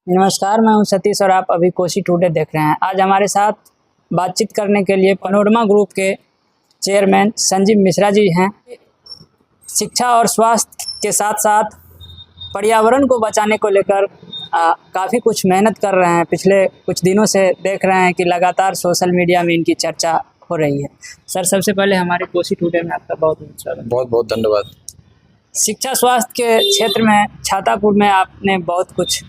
नमस्कार, मैं हूं सतीश और आप अभी कोसी टुडे देख रहे हैं। आज हमारे साथ बातचीत करने के लिए पैनोरमा ग्रुप के चेयरमैन संजीव मिश्रा जी हैं। शिक्षा और स्वास्थ्य के साथ-साथ पर्यावरण को बचाने को लेकर काफ़ी कुछ मेहनत कर रहे हैं। पिछले कुछ दिनों से देख रहे हैं कि लगातार सोशल मीडिया में इनकी चर्चा हो रही है। सर, सबसे पहले हमारे कोसी टुडे में आपका बहुत-बहुत स्वागत। बहुत-बहुत धन्यवाद। शिक्षा स्वास्थ्य के क्षेत्र में छातापुर में आपने बहुत कुछ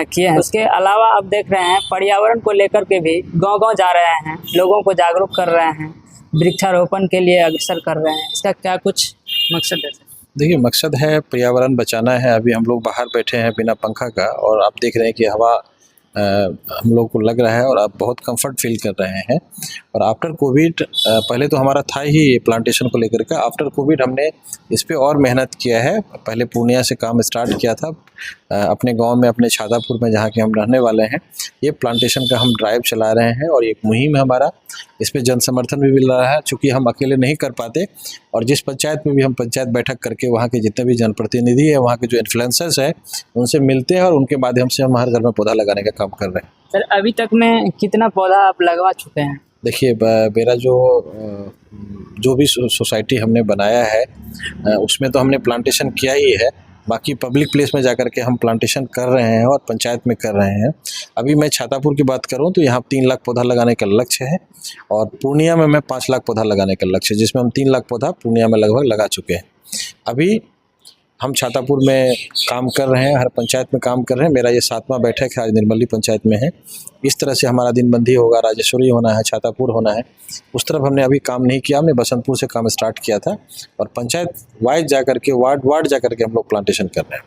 किए हैं। उसके अलावा आप देख रहे हैं पर्यावरण को लेकर के भी गांव-गांव जा रहे हैं, लोगों को जागरूक कर रहे हैं, वृक्षारोपण के लिए अग्रसर कर रहे हैं। इसका क्या कुछ मकसद है? देखिए, मकसद है पर्यावरण बचाना है। अभी हम लोग बाहर बैठे हैं बिना पंखा का और आप देख रहे हैं कि हवा हम लोग को लग रहा है और आप बहुत कंफर्ट फील कर रहे हैं। और आफ्टर कोविड पहले तो हमारा था ही ये प्लांटेशन को लेकर के, आफ्टर कोविड हमने इस पे और मेहनत किया है। पहले पूर्णिया से काम स्टार्ट किया था, अपने गांव में, अपने छातापुर में जहाँ के हम रहने वाले हैं। ये प्लांटेशन का हम ड्राइव चला रहे हैं और एक मुहिम है हमारा। इस पे जन समर्थन भी मिल रहा है, चूँकि हम अकेले नहीं कर पाते। और जिस पंचायत में भी हम पंचायत बैठक करके वहाँ के जितने भी जनप्रतिनिधि है, वहाँ के जो इन्फ्लुएंसर्स है, उनसे मिलते हैं और उनके माध्यम से हम हर घर में पौधा लगाने का काम कर रहे हैं। सर, अभी तक में कितना पौधा आप लगवा चुके हैं? देखिए, मेरा जो भी सोसाइटी हमने बनाया है उसमें तो हमने प्लांटेशन किया ही है। बाकी पब्लिक प्लेस में जाकर के हम प्लांटेशन कर रहे हैं और पंचायत में कर रहे हैं। अभी मैं छातापुर की बात करूं तो यहाँ 3 लाख पौधा लगाने का लक्ष्य है और पूर्णिया में मैं 5 लाख पौधा लगाने का लक्ष्य है, जिसमें हम 3 लाख पौधा पूर्णिया में लगभग लगा चुके हैं। अभी हम छातापुर में काम कर रहे हैं, हर पंचायत में काम कर रहे हैं। मेरा ये 7वां बैठक है, आज निर्मली पंचायत में है। इस तरह से हमारा दिनबंदी होगा, राजेश्वरी होना है, छातापुर होना है। उस तरफ हमने अभी काम नहीं किया, हमने बसंतपुर से काम स्टार्ट किया था और पंचायत वाइज जा करके, वार्ड जा करके हम लोग प्लांटेशन कर रहे हैं।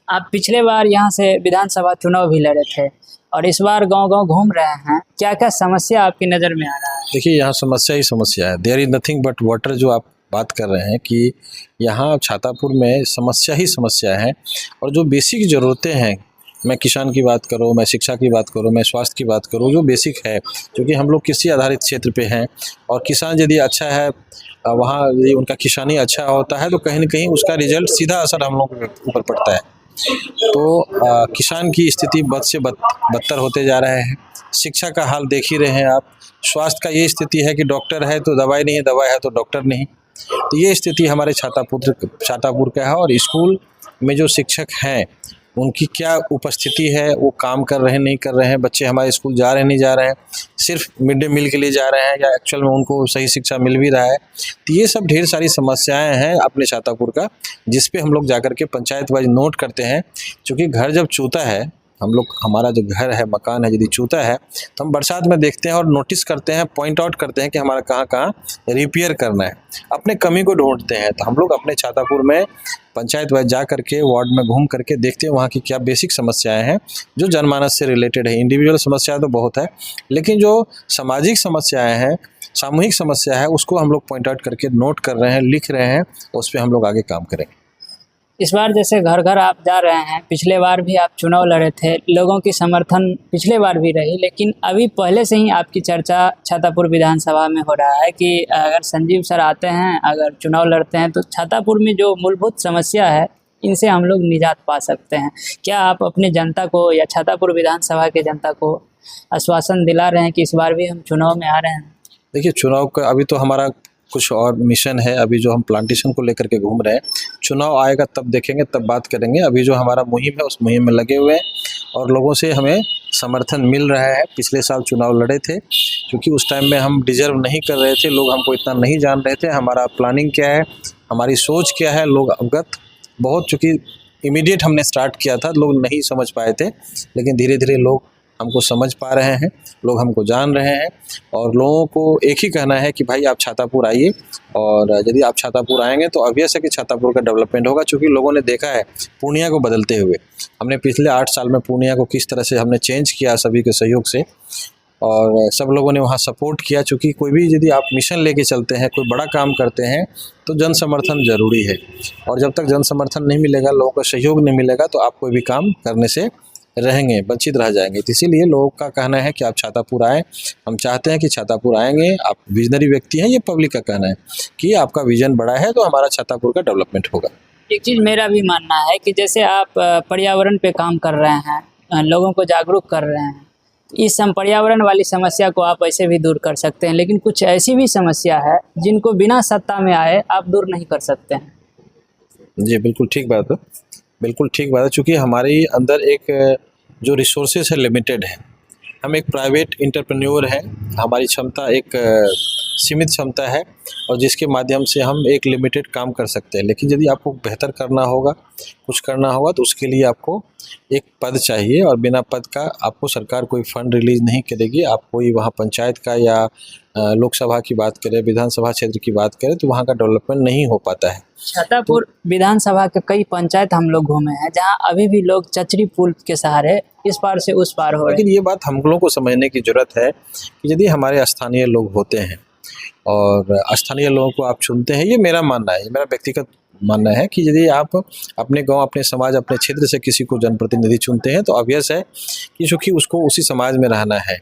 आप पिछले बार यहाँ से विधानसभा चुनाव भी लड़े थे और इस बार गाँव-गाँव घूम रहे हैं। क्या-क्या समस्या आपकी नज़र में आ रहा है? देखिए, यहाँ समस्या ही समस्या है। There is nothing but water. जो आप बात कर रहे हैं कि यहाँ छातापुर में समस्या ही समस्या है और जो बेसिक ज़रूरतें हैं, मैं किसान की बात करूँ, मैं शिक्षा की बात करूँ, मैं स्वास्थ्य की बात करूँ, जो बेसिक है, क्योंकि हम लोग कृषि आधारित क्षेत्र पे हैं और किसान यदि अच्छा है, वहाँ यदि उनका किसानी अच्छा होता है तो कहीं न कहीं उसका रिजल्ट सीधा असर हम लोग के ऊपर पड़ता है। तो किसान की स्थिति बद से बदतर होते जा रहे हैं। शिक्षा का हाल देख ही रहे हैं आप। स्वास्थ्य का ये स्थिति है कि डॉक्टर है तो दवाई नहीं है, दवाई है तो डॉक्टर नहीं। तो ये स्थिति हमारे छातापुर का है और स्कूल में जो शिक्षक हैं उनकी क्या उपस्थिति है, वो काम कर रहे हैं नहीं कर रहे हैं, बच्चे हमारे स्कूल जा रहे हैं नहीं जा रहे हैं, सिर्फ मिड डे मील के लिए जा रहे हैं या एक्चुअल में उनको सही शिक्षा मिल भी रहा है। तो ये सब ढेर सारी समस्याएं हैं अपने छातापुर का, जिस पे हम लोग जाकर के पंचायत वाइज नोट करते हैं। क्योंकि घर जब चूता है, हम लोग, हमारा जो घर है, मकान है, यदि चूता है तो हम बरसात में देखते हैं और नोटिस करते हैं, पॉइंट आउट करते हैं कि हमारा कहाँ रिपेयर करना है, अपने कमी को ढूंढते हैं। तो हम लोग अपने छातापुर में पंचायत वाइज जा करके, वार्ड में घूम करके देखते हैं वहाँ की क्या बेसिक समस्याएं हैं जो जनमानस से रिलेटेड है। इंडिविजुअल समस्या तो बहुत है, लेकिन जो सामाजिक समस्याएं हैं, सामूहिक समस्या है, उसको हम लोग पॉइंट आउट करके नोट कर रहे हैं, लिख रहे हैं, उस पर हम लोग आगे काम करेंगे। इस बार जैसे घर घर आप जा रहे हैं, पिछले बार भी आप चुनाव लड़े थे, लोगों की समर्थन पिछले बार भी रही, लेकिन अभी पहले से ही आपकी चर्चा छातापुर विधानसभा में हो रहा है कि अगर संजीव सर आते हैं, अगर चुनाव लड़ते हैं तो छातापुर में जो मूलभूत समस्या है, इनसे हम लोग निजात पा सकते हैं। क्या आप अपने जनता को या छातापुर विधानसभा के जनता को आश्वासन दिला रहे हैं कि इस बार भी हम चुनाव में आ रहे हैं? देखिए, चुनाव का अभी तो हमारा कुछ और मिशन है। अभी जो हम प्लांटेशन को लेकर के घूम रहे हैं, चुनाव आएगा तब देखेंगे, तब बात करेंगे। अभी जो हमारा मुहिम है, उस मुहिम में लगे हुए हैं और लोगों से हमें समर्थन मिल रहा है। पिछले साल चुनाव लड़े थे, क्योंकि उस टाइम में हम डिजर्व नहीं कर रहे थे, लोग हमको इतना नहीं जान रहे थे, हमारा प्लानिंग क्या है, हमारी सोच क्या है, लोग अवगत बहुत, चूँकि इमीडिएट हमने स्टार्ट किया था, लोग नहीं समझ पाए थे, लेकिन धीरे धीरे लोग हमको समझ पा रहे हैं, लोग हमको जान रहे हैं। और लोगों को एक ही कहना है कि भाई आप छातापुर आइए, और यदि आप छातापुर आएंगे तो ऑब्वियस है कि छातापुर का डेवलपमेंट होगा। क्योंकि लोगों ने देखा है पूर्णिया को बदलते हुए, हमने पिछले 8 साल में पूर्णिया को किस तरह से हमने चेंज किया सभी के सहयोग से, और सब लोगों ने वहाँ सपोर्ट किया। चूँकि कोई भी यदि आप मिशन लेके चलते हैं, कोई बड़ा काम करते हैं, तो जन समर्थन ज़रूरी है, और जब तक जन समर्थन नहीं मिलेगा, लोगों का सहयोग नहीं मिलेगा, तो आप कोई भी काम करने से रहेंगे, वंचित रह जाएंगे। तो इसीलिए लोगों का कहना है कि आप छातापुर आएँ। हम चाहते हैं कि छातापुर आएंगे, आप विजनरी व्यक्ति हैं, ये पब्लिक का कहना है कि आपका विजन बड़ा है तो हमारा छातापुर का डेवलपमेंट होगा। एक चीज़ मेरा भी मानना है कि जैसे आप पर्यावरण पे काम कर रहे हैं, लोगों को जागरूक कर रहे हैं। इस पर्यावरण वाली समस्या को आप ऐसे भी दूर कर सकते हैं, लेकिन कुछ ऐसी भी समस्या है जिनको बिना सत्ता में आए आप दूर नहीं कर सकते हैं। जी, बिल्कुल ठीक बात है, बिल्कुल ठीक बात है। चूँकि हमारे अंदर एक जो रिसोर्सेज है लिमिटेड है, हम एक प्राइवेट एंटरप्रेन्योर हैं, हमारी क्षमता एक सीमित क्षमता है और जिसके माध्यम से हम एक लिमिटेड काम कर सकते हैं। लेकिन यदि आपको बेहतर करना होगा, कुछ करना होगा, तो उसके लिए आपको एक पद चाहिए और बिना पद का आपको सरकार कोई फंड रिलीज़ नहीं करेगी। आप कोई वहाँ पंचायत का या लोकसभा की बात करें, विधानसभा क्षेत्र की बात करें, तो वहाँ का डेवलपमेंट नहीं हो पाता है। छातापुर विधानसभा के कई पंचायत हम लोग घूमे हैं, जहां अभी भी लोग चचरी पुल के सहारे इस पार से उस पार हो रहे हैं। लेकिन ये बात हम लोगों को समझने की ज़रूरत है कि यदि हमारे स्थानीय लोग होते हैं और स्थानीय लोगों को आप चुनते हैं, ये मेरा मानना है, ये मेरा व्यक्तिगत मानना है कि यदि आप अपने गांव, अपने समाज, अपने क्षेत्र से किसी को जनप्रतिनिधि चुनते हैं तो ऑब्वियस है कि चूँकि उसको उसी समाज में रहना है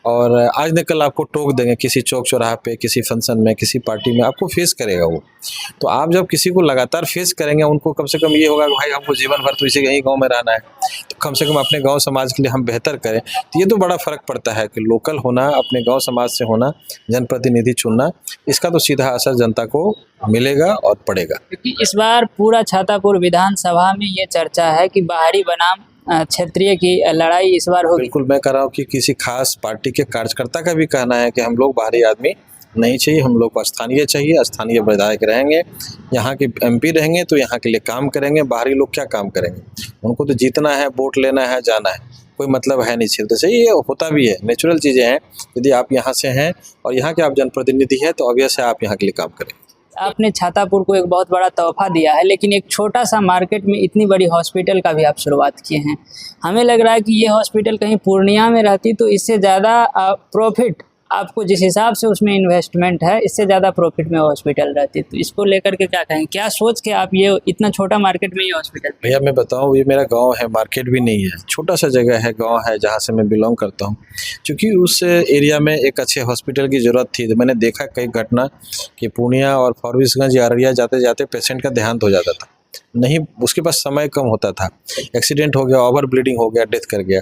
और आज न कल आपको टोक देंगे किसी चौक चौराहा पे, किसी फंक्शन में, किसी पार्टी में, आपको फेस करेगा वो। तो आप जब किसी को लगातार फेस करेंगे, उनको कम से कम ये होगा कि भाई हमको जीवन भर तो इसी यही गाँव में रहना है, तो कम से कम अपने गाँव समाज के लिए हम बेहतर करें। तो ये तो बड़ा फ़र्क पड़ता है कि लोकल होना, अपने गाँव समाज से होना, जनप्रतिनिधि चुनना, इसका तो सीधा असर जनता को मिलेगा और पड़ेगा। क्योंकि इस बार पूरा छातापुर विधानसभा में ये चर्चा है कि बाहरी बनाम क्षेत्रीय की लड़ाई इस बार होगी। बिल्कुल, मैं कह रहा हूँ कि किसी खास पार्टी के कार्यकर्ता का भी कहना है कि हम लोग बाहरी आदमी नहीं चाहिए, हम लोग को स्थानीय चाहिए, स्थानीय विधायक रहेंगे, यहाँ के एमपी रहेंगे तो यहाँ के लिए काम करेंगे, बाहरी लोग क्या काम करेंगे? उनको तो जीतना है, वोट लेना है, जाना है, कोई मतलब है नहीं क्षेत्र से। ये होता भी है, नेचुरल चीज़ें हैं। यदि आप यहाँ से हैं और यहाँ के आप जनप्रतिनिधि हैं तो ऑब्वियस है आप यहाँ के लिए काम करेंगे। आपने छातापुर को एक बहुत बड़ा तोहफा दिया है, लेकिन एक छोटा सा मार्केट में इतनी बड़ी हॉस्पिटल का भी आप शुरुआत किए हैं। हमें लग रहा है कि ये हॉस्पिटल कहीं पूर्णिया में रहती तो इससे ज़्यादा प्रॉफिट, आपको जिस हिसाब से उसमें इन्वेस्टमेंट है, इससे ज़्यादा प्रॉफिट में हॉस्पिटल रहती। तो इसको लेकर के क्या कहें, क्या सोच के आप ये इतना छोटा मार्केट में ये हॉस्पिटल? भैया मैं बताऊं, ये मेरा गांव है, मार्केट भी नहीं है, छोटा सा जगह है, गांव है जहां से मैं बिलोंग करता हूं। क्योंकि उस एरिया में एक अच्छे हॉस्पिटल की ज़रूरत थी। तो मैंने देखा कई घटना कि पूर्णिया और फॉरबिसगंज या अररिया जाते जाते पेशेंट का देहांत हो जाता था, नहीं उसके पास समय कम होता था, एक्सीडेंट हो गया, ओवर ब्लीडिंग हो गया, डेथ कर गया,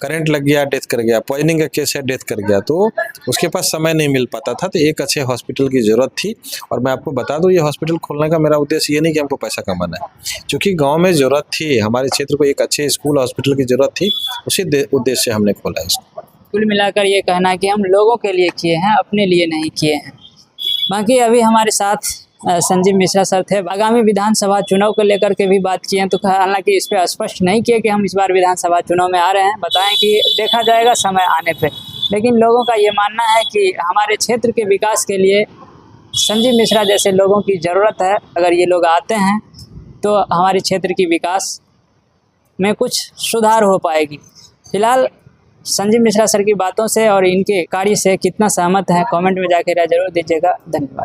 करंट लग गया, डेथ कर गया, पॉइजनिंग का केस है, डेथ कर गया, तो उसके पास समय नहीं मिल पाता था। तो एक अच्छे हॉस्पिटल की ज़रूरत थी। और मैं आपको बता दूं, ये हॉस्पिटल खोलने का मेरा उद्देश्य ये नहीं कि हमको पैसा कमाना है, क्योंकि गाँव में ज़रूरत थी, हमारे क्षेत्र को एक अच्छे स्कूल हॉस्पिटल की ज़रूरत थी, उसी उद्देश्य से हमने खोला है इसको। कुल मिलाकर ये कहना है कि हम लोगों के लिए किए हैं, अपने लिए नहीं किए हैं। बाकी अभी हमारे साथ संजीव मिश्रा सर थे। आगामी विधानसभा चुनाव को लेकर के भी बात किए हैं, तो हालांकि इस पर स्पष्ट नहीं किया कि हम इस बार विधानसभा चुनाव में आ रहे हैं, बताएं कि देखा जाएगा समय आने पे। लेकिन लोगों का ये मानना है कि हमारे क्षेत्र के विकास के लिए संजीव मिश्रा जैसे लोगों की ज़रूरत है। अगर ये लोग आते हैं तो हमारे क्षेत्र की विकास में कुछ सुधार हो पाएगी। फिलहाल संजीव मिश्रा सर की बातों से और इनके कार्य से कितना सहमत है, कमेंट में जाकर जरूर दीजिएगा। धन्यवाद।